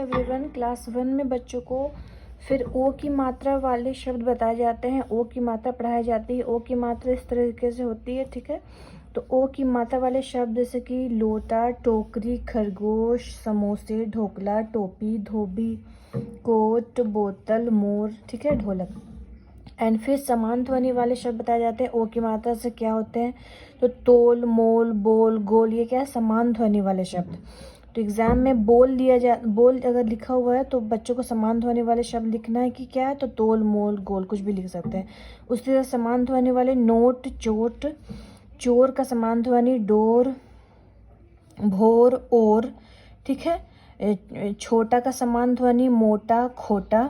Everyone, class 1 में बच्चों को फिर ओ की मात्रा वाले शब्द बताए जाते हैं, ओ की मात्रा पढ़ाई जाती है। ओ की मात्रा इस तरीके से होती है, ठीक है। तो ओ की मात्रा वाले शब्द जैसे कि लोटा, टोकरी, खरगोश, समोसे, ढोकला, टोपी, धोबी, कोट, बोतल, मोर, ठीक है, ढोलक। एंड फिर समान ध्वनि वाले शब्द बताए जाते हैं। ओ की मात्रा से क्या होते हैं, तो तोल, मोल, बोल, गोल, ये क्या है, समान ध्वनि वाले शब्द। तो एग्जाम में बोल अगर लिखा हुआ है तो बच्चों को समान ध्वनि वाले शब्द लिखना है कि क्या है, तो तोल, मोल, गोल, कुछ भी लिख सकते हैं। उसी तरह समान ध्वनि वाले नोट, चोट, चोर का समान ध्वनि डोर, भोर, ओर, ठीक है। छोटा का समान ध्वनि मोटा, खोटा।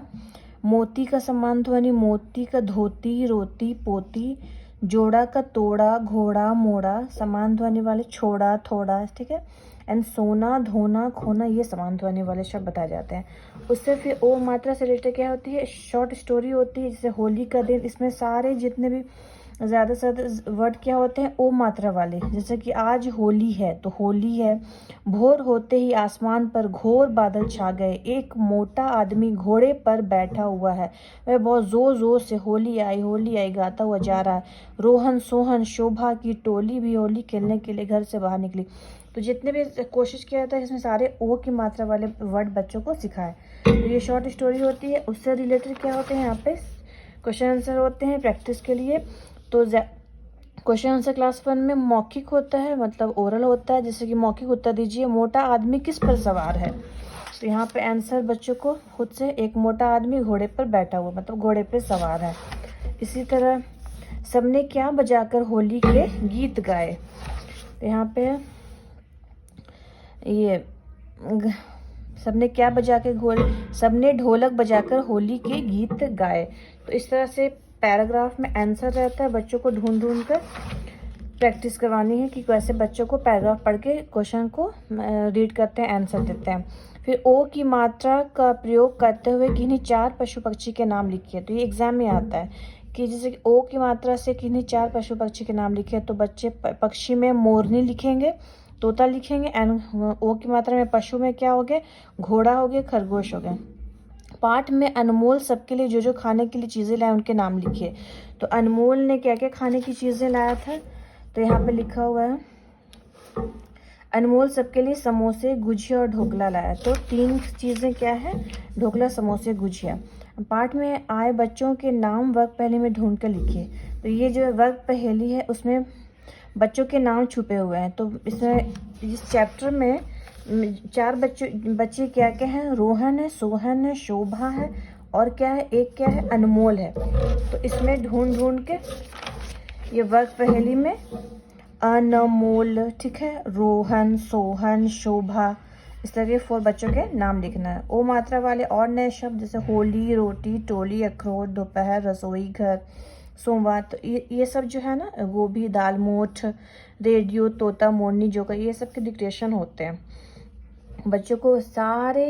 मोती का समान ध्वनि मोती का धोती, रोती, पोती। जोड़ा का तोड़ा, घोड़ा, मोड़ा, समान ध्वनि वाले छोड़ा, थोड़ा, ठीक है। एंड सोना, धोना, खोना, ये समान ध्वनि वाले शब्द बताए जाते हैं। उससे फिर ओ मात्रा से रिलेटेड क्या होती है, शॉर्ट स्टोरी होती है। जैसे होली का दिन, इसमें सारे जितने भी ज़्यादा से ज़्यादा वर्ड क्या होते हैं, ओ मात्रा वाले। जैसे कि आज होली है तो होली है। भोर होते ही आसमान पर घोर बादल छा गए, एक मोटा आदमी घोड़े पर बैठा हुआ है, वह बहुत जोर जोर से होली आई गाता हुआ जा रहा है। रोहन, सोहन, शोभा की टोली भी होली खेलने के लिए घर से बाहर निकली। तो जितने भी कोशिश किया जाता है इसमें सारे ओ की मात्रा वाले वर्ड बच्चों को सिखाए। तो ये शॉर्ट स्टोरी होती है। उससे रिलेटेड क्या होते हैं, यहाँ पे क्वेश्चन आंसर होते हैं प्रैक्टिस के लिए। तो क्वेश्चन आंसर क्लास 1 में मौखिक होता है, मतलब ओरल होता है। जैसे कि मौखिक उत्तर दीजिए, मोटा आदमी किस पर सवार है। तो यहाँ पे आंसर बच्चों को खुद से, एक मोटा आदमी घोड़े पर बैठा हुआ, मतलब घोड़े पर सवार है। इसी तरह सबने क्या बजाकर होली के गीत गाए। तो यहाँ पे ये सबने क्या बजा के सबने ढोलक बजाकर होली के गीत गाए। तो इस तरह से पैराग्राफ में आंसर रहता है, बच्चों को ढूंढ कर प्रैक्टिस करवानी है कि कैसे बच्चों को पैराग्राफ पढ़ के क्वेश्चन को रीड करते हैं, आंसर देते हैं। फिर ओ की मात्रा का प्रयोग करते हुए किन्हीं 4 पशु पक्षी के नाम लिखिए। तो ये एग्जाम में आता है कि जैसे कि ओ की मात्रा से किन्हीं 4 पशु पक्षी के नाम लिखे, तो बच्चे पक्षी में मोरनी लिखेंगे, तोता लिखेंगे। एंड ओ की मात्रा में पशु में क्या हो गए, घोड़ा हो गए, खरगोश हो गए। पाठ में अनमोल सबके लिए जो जो खाने के लिए चीज़ें लाए उनके नाम लिखिए। तो अनमोल ने क्या क्या खाने की चीज़ें लाया था, तो यहाँ पे लिखा हुआ है अनमोल सबके लिए समोसे, गुजिया और ढोकला लाया। तो 3 चीज़ें क्या है, ढोकला, समोसे, गुजिया। पाठ में आए बच्चों के नाम वर्ग पहेली में ढूंढ कर लिखिए। तो ये जो वर्ग पहेली है उसमें बच्चों के नाम छुपे हुए हैं। तो इसमें इस चैप्टर में 4 बच्चे क्या क्या हैं, रोहन है, सोहन है, शोभा है, और क्या है, एक क्या है, अनमोल है। तो इसमें ढूंढ के ये वर्ग पहेली में अनमोल, ठीक है, रोहन, सोहन, शोभा, इस तरह के 4 बच्चों के नाम लिखना है। ओ मात्रा वाले और नए शब्द जैसे होली, रोटी, टोली, अखरोट, दोपहर, रसोई घर, सोमवार। तो ये सब जो है ना, गोभी, दाल, मोठ, रेडियो, तोता, मोरनी, जोकर, ये सब के डिक्टेशन होते हैं। बच्चों को सारे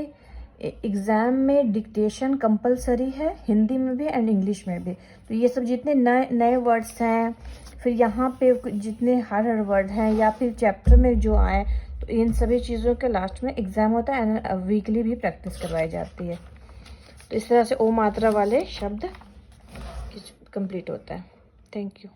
एग्ज़ाम में डिक्टेशन कंपलसरी है, हिंदी में भी एंड इंग्लिश में भी। तो ये सब जितने नए वर्ड्स हैं, फिर यहाँ पे जितने हर वर्ड हैं, या फिर चैप्टर में जो आए, तो इन सभी चीज़ों के लास्ट में एग्ज़ाम होता है एंड वीकली भी प्रैक्टिस करवाई जाती है। तो इस तरह से ओ मात्रा वाले शब्द कंप्लीट होता है। Thank you.